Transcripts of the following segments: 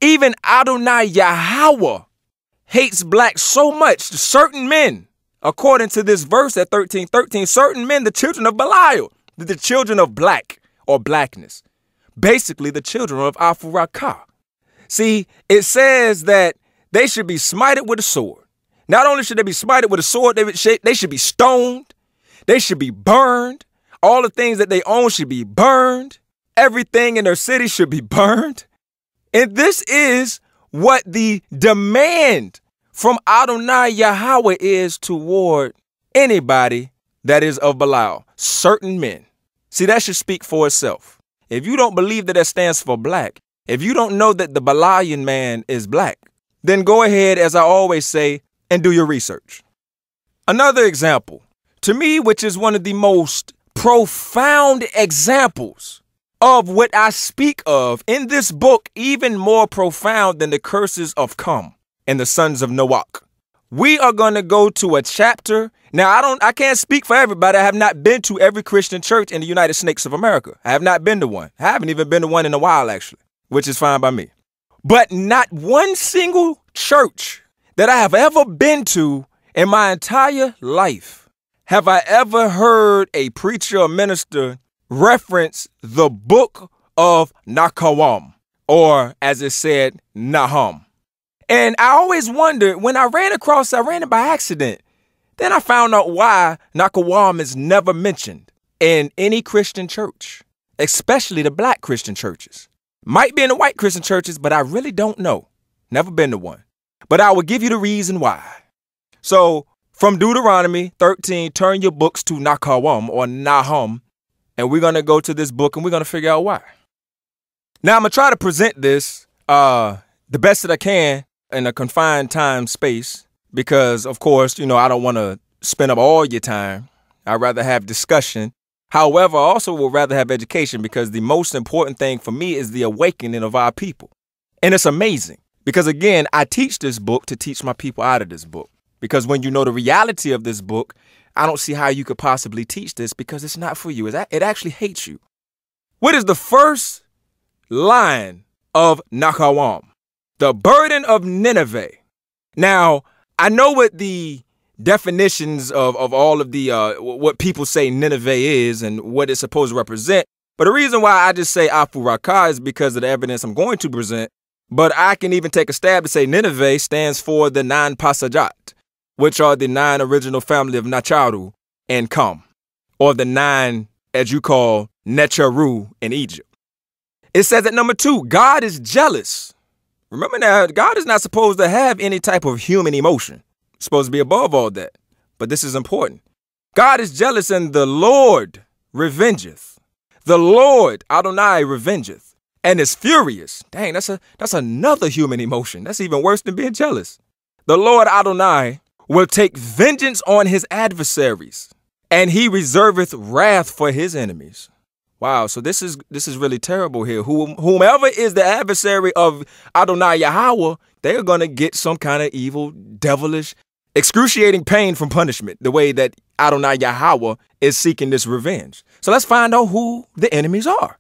Even Adonai Yahweh hates blacks so much, certain men, according to this verse at 13:13, certain men, the children of Belial, the children of black or blackness, basically the children of Afurakah. See, it says that they should be smited with a sword. Not only should they be smited with a sword, they should be stoned. They should be burned. All the things that they own should be burned. Everything in their city should be burned. And this is what the demand from Adonai Yahweh is toward anybody that is of Belial, certain men. See, that should speak for itself. If you don't believe that stands for black, if you don't know that the Belialian man is black, then go ahead, as I always say, and do your research. Another example, to me, which is one of the most profound examples of what I speak of in this book, even more profound than the curses of Cum and the sons of Noach. We are going to go to a chapter. Now, I can't speak for everybody. I have not been to every Christian church in the United States of America. I have not been to one. I haven't even been to one in a while, actually, which is fine by me. But not one single church that I have ever been to in my entire life have I ever heard a preacher or minister reference the book of Nakawam, or as it said, Nahum. And I always wondered, when I ran it by accident. Then I found out why Nakawam is never mentioned in any Christian church, especially the black Christian churches. Might be in the white Christian churches, but I really don't know. Never been to one. But I will give you the reason why. So from Deuteronomy 13, turn your books to Nakawam or Nahum, and we're going to go to this book and we're going to figure out why. Now, I'm going to try to present this the best that I can in a confined time space because, of course, I don't want to spend up all your time. I'd rather have discussion. However, I also would rather have education because the most important thing for me is the awakening of our people. And it's amazing because, again, I teach this book to teach my people out of this book. Because when you know the reality of this book, I don't see how you could possibly teach this because it's not for you. It actually hates you. What is the first line of Nakawam? The burden of Nineveh. Now, I know what the definitions of all of the what people say Nineveh is and what it's supposed to represent. But the reason why I just say Afurakah is because of the evidence I'm going to present. But I can even take a stab to say Nineveh stands for the 9 Pasajat, which are the 9 original family of Nacharu and Cum, or the 9, as you call, Necharu in Egypt. It says at number 2, God is jealous. Remember now, God is not supposed to have any type of human emotion. It's supposed to be above all that. But this is important. God is jealous and the Lord revengeth. The Lord, Adonai, revengeth and is furious. Dang, that's another human emotion. That's even worse than being jealous. The Lord Adonai will take vengeance on his adversaries, and he reserveth wrath for his enemies. Wow, so this is really terrible here. Whomever is the adversary of Adonai Yahweh, they're going to get some kind of evil, devilish, excruciating pain from punishment, the way that Adonai Yahweh is seeking this revenge. So let's find out who the enemies are.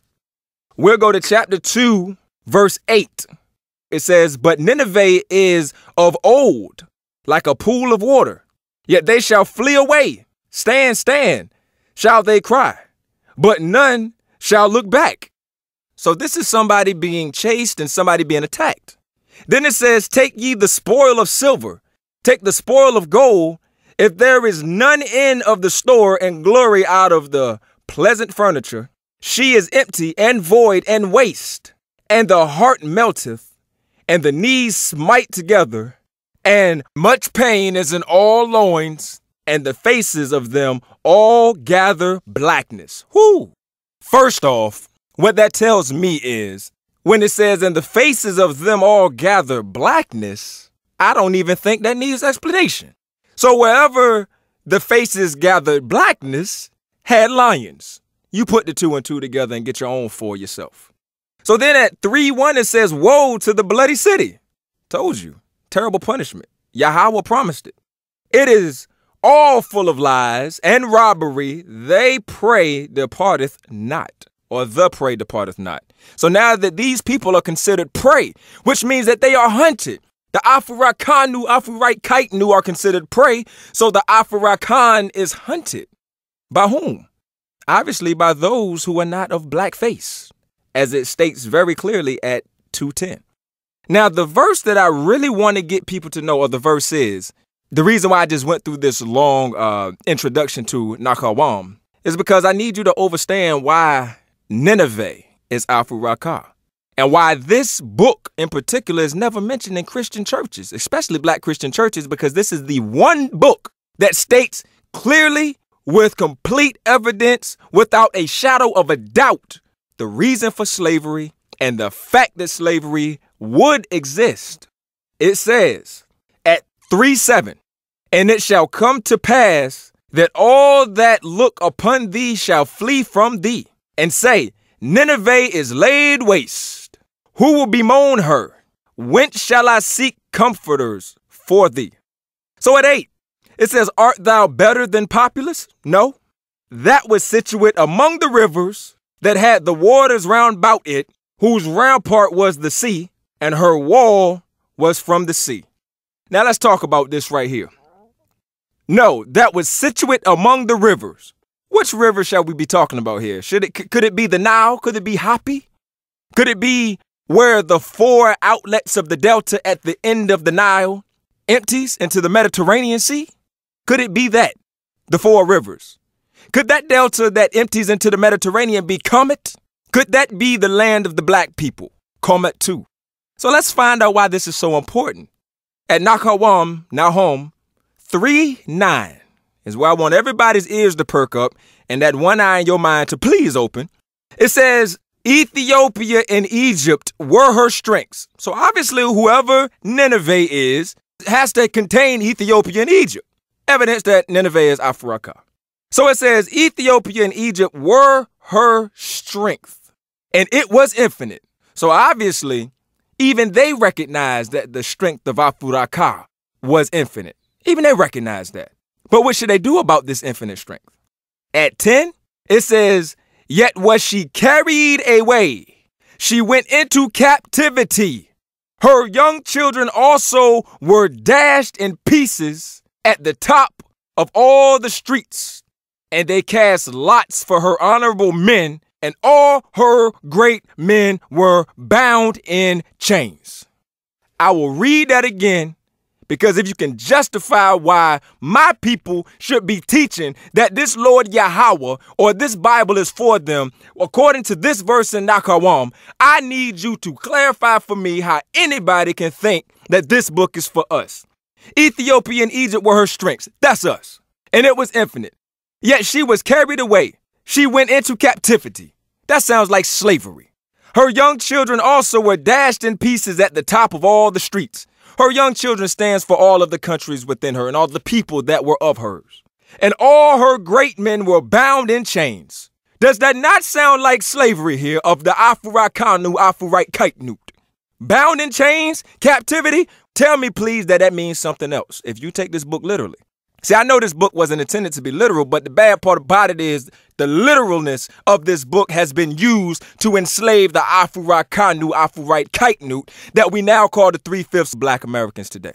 We'll go to chapter 2, verse 8. It says, but Nineveh is of old, like a pool of water, yet they shall flee away. Stand, stand, shall they cry, but none shall look back. So this is somebody being chased and somebody being attacked. Then it says, take ye the spoil of silver, take the spoil of gold, if there is none end of the store and glory out of the pleasant furniture, she is empty and void and waste, and the heart melteth, and the knees smite together, and much pain is in all loins, and the faces of them all gather blackness. Whoo! First off, what that tells me is, when it says, and the faces of them all gather blackness, I don't even think that needs explanation. So wherever the faces gathered blackness had lions. You put the 2 and 2 together and get your own for yourself. So then at 3:1, it says, woe to the bloody city. Told you. Terrible punishment. Yahweh promised it. It is all full of lies and robbery. They prey departeth not, or the prey departeth not. So now that these people are considered prey, which means that they are hunted. The Afurakanu, Afurakaitnu are considered prey, so the Afurakan is hunted. By whom? Obviously by those who are not of black face, as it states very clearly at 2:10. Now, the verse that I really want to get people to know, or the verse is, the reason why I just went through this long introduction to Nakawam is because I need you to understand why Nineveh is Afurakah, and why this book in particular is never mentioned in Christian churches, especially black Christian churches, because this is the one book that states clearly, with complete evidence, without a shadow of a doubt, the reason for slavery and the fact that slavery would exist. It says at 3:7, and it shall come to pass that all that look upon thee shall flee from thee, and say, Nineveh is laid waste. Who will bemoan her? Whence shall I seek comforters for thee? So at 8, it says, art thou better than Populus? No. That was situate among the rivers that had the waters round about it, whose rampart was the sea, and her wall was from the sea. Now let's talk about this right here. No, that was situate among the rivers. Which river shall we be talking about here? Could it be the Nile? Could it be Hapi? Could it be where the 4 outlets of the delta at the end of the Nile empties into the Mediterranean Sea? Could it be that? The 4 rivers. Could that delta that empties into the Mediterranean be Comet? Could that be the land of the black people? Comet too. So let's find out why this is so important. At Nahum 3:9 is where I want everybody's ears to perk up and that one eye in your mind to please open. It says, Ethiopia and Egypt were her strengths. So obviously whoever Nineveh is has to contain Ethiopia and Egypt. Evidence that Nineveh is Afurakah. So it says Ethiopia and Egypt were her strength, and it was infinite. So obviously, even they recognized that the strength of Afurakah was infinite. Even they recognized that. But what should they do about this infinite strength? At 10, it says, yet was she carried away. She went into captivity. Her young children also were dashed in pieces at the top of all the streets. And they cast lots for her honorable men, and all her great men were bound in chains. I will read that again, because if you can justify why my people should be teaching that this Lord Yahweh or this Bible is for them, according to this verse in Nakawam, I need you to clarify for me how anybody can think that this book is for us. Ethiopia and Egypt were her strengths. That's us. And it was infinite. Yet she was carried away. She went into captivity. That sounds like slavery. Her young children also were dashed in pieces at the top of all the streets. Her young children stands for all of the countries within her and all the people that were of hers. And all her great men were bound in chains. Does that not sound like slavery here of the Afurakanu, Afurakaitnut? Bound in chains, captivity? Tell me please that means something else if you take this book literally. See, I know this book wasn't intended to be literal, but the bad part about it is the literalness of this book has been used to enslave the Afurakanu, Afurakaitnut that we now call the 3/5 black Americans today.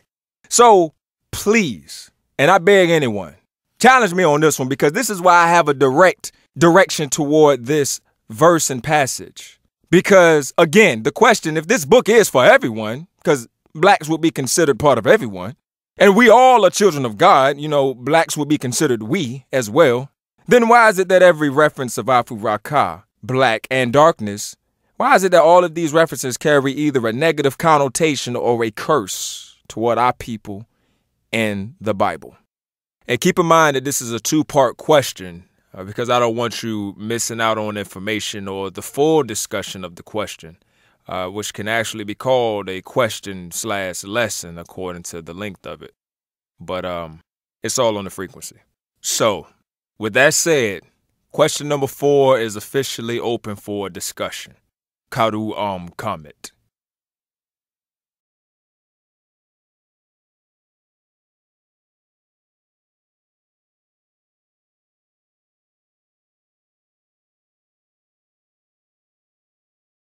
So please, and I beg anyone, challenge me on this one, because this is why I have a direct direction toward this verse and passage. Because again, the question, if this book is for everyone, because blacks would be considered part of everyone, and we all are children of God, blacks will be considered we as well, then why is it that every reference of Afurakah, black and darkness, why is it that all of these references carry either a negative connotation or a curse toward our people and the Bible? And keep in mind that this is a 2-part question, because I don't want you missing out on information or the full discussion of the question. Which can actually be called a question/lesson according to the length of it. But it's all on the frequency. So, with that said, question number 4 is officially open for discussion. Karu comment.